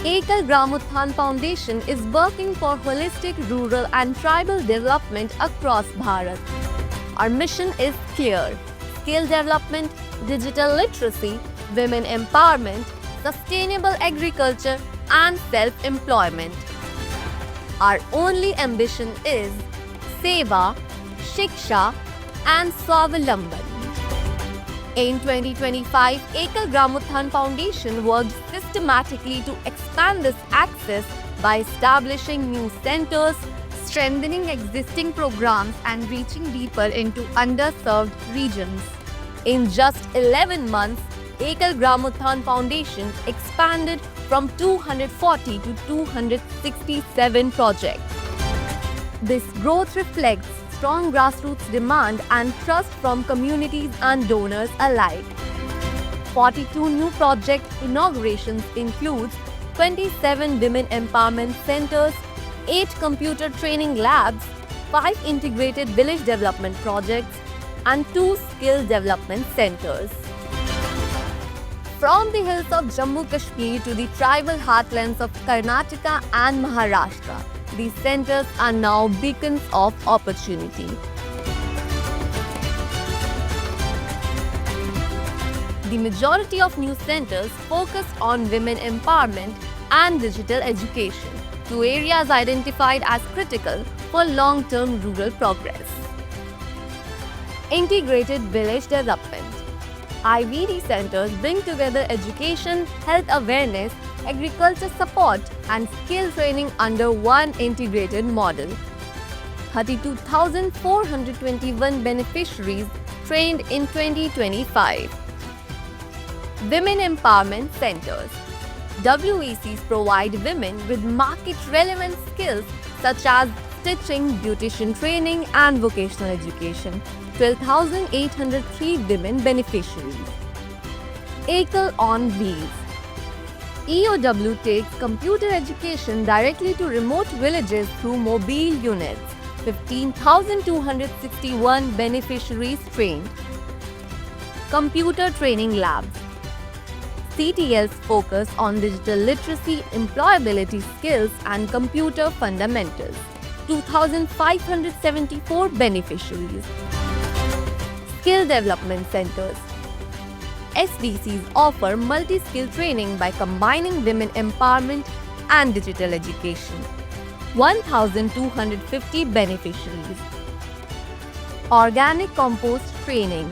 Ekal Gramutthan Foundation is working for holistic rural and tribal development across Bharat. Our mission is clear: skill development, digital literacy, women empowerment, sustainable agriculture, and self-employment. Our only ambition is Seva, Shiksha, and Swavalamban. In 2025, Ekal Gramutthan Foundation worked systematically to expand this access by establishing new centers, strengthening existing programs, and reaching deeper into underserved regions. In just 11 months, Ekal Gramutthan Foundation expanded from 240 to 267 projects. This growth reflects strong grassroots demand and trust from communities and donors alike. 42 new project inaugurations include 27 women empowerment centers, 8 computer training labs, 5 integrated village development projects, and 2 skill development centers. From the hills of Jammu Kashmir to the tribal heartlands of Karnataka and Maharashtra, these centers are now beacons of opportunity. The majority of new centers focus on women empowerment and digital education, two areas identified as critical for long-term rural progress. Integrated village development. IVD centers bring together education, health awareness, agriculture support, and skill training under one integrated model. 32,421 beneficiaries trained in 2025. Women Empowerment Centers. WECs provide women with market-relevant skills such as stitching, beautician training, and vocational education. 12,803 women beneficiaries. Ekal on Wheels. EOW takes computer education directly to remote villages through mobile units. 15,261 beneficiaries trained. Computer Training Labs. CTLs focus on digital literacy, employability skills, and computer fundamentals. 2,574 beneficiaries. Skill Development Centers. SDCs offer multi-skill training by combining women empowerment and digital education. 1,250 beneficiaries. Organic Compost Training.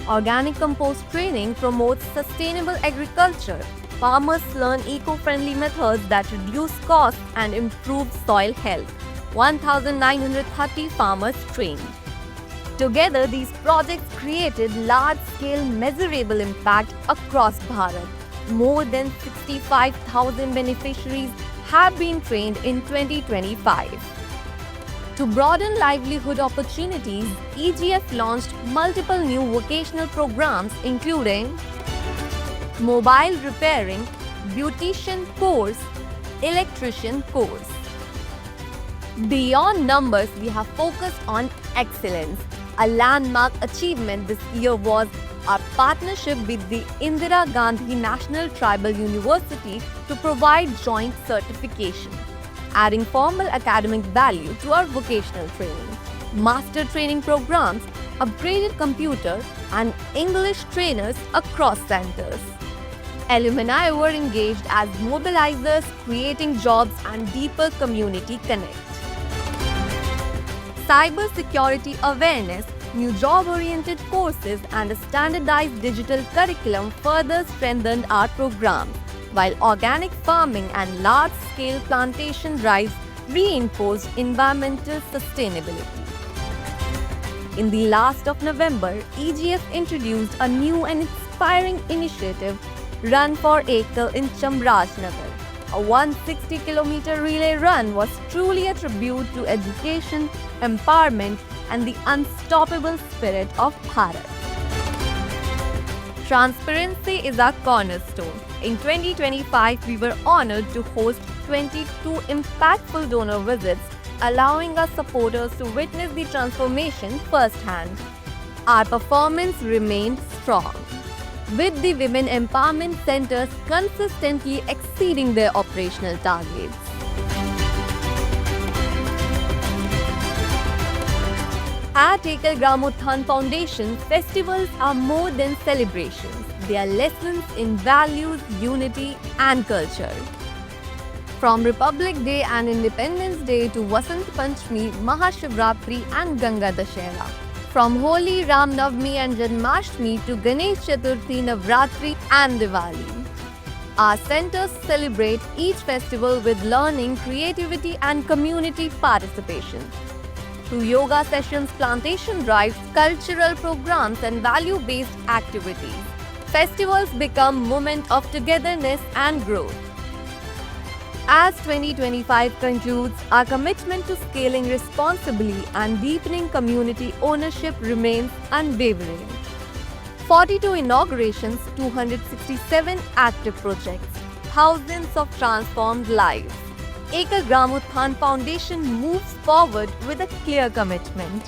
Organic compost training promotes sustainable agriculture. Farmers learn eco-friendly methods that reduce costs and improve soil health. 1,930 farmers trained. Together, these projects created large-scale measurable impact across Bharat. More than 65,000 beneficiaries have been trained in 2025. To broaden livelihood opportunities, EGF launched multiple new vocational programs including mobile repairing, beautician course, electrician course. Beyond numbers, we have focused on excellence. A landmark achievement this year was our partnership with the Indira Gandhi National Tribal University to provide joint certification, adding formal academic value to our vocational training. Master training programs, upgraded computer and English trainers across centers. Alumni were engaged as mobilizers, creating jobs and deeper community connect. Cyber security awareness, new job-oriented courses, and a standardized digital curriculum further strengthened our program, while organic farming and large-scale plantation drives reinforced environmental sustainability. In the last of November, EGF introduced a new and inspiring initiative, Run for Ekal in Chamrajnagar. A 160-kilometer relay run was truly a tribute to education, empowerment, and the unstoppable spirit of Bharat. Transparency is our cornerstone. In 2025, we were honored to host 22 impactful donor visits, allowing our supporters to witness the transformation firsthand. Our performance remained strong. with the Women Empowerment Centers consistently exceeding their operational targets. At Ekal Gramothan Foundation, festivals are more than celebrations. They are lessons in values, unity and culture. From Republic Day and Independence Day to Vasant Panchami, Mahashivratri and Ganga Dashera. From Holi, Ram Navami and Janmashtami to Ganesh Chaturthi, Navratri and Diwali. Our centers celebrate each festival with learning, creativity and community participation. Through yoga sessions, plantation drives, cultural programs and value-based activities, festivals become moments of togetherness and growth. As 2025 concludes, our commitment to scaling responsibly and deepening community ownership remains unwavering. 42 inaugurations, 267 active projects, thousands of transformed lives. Ekal Gramothan Foundation moves forward with a clear commitment.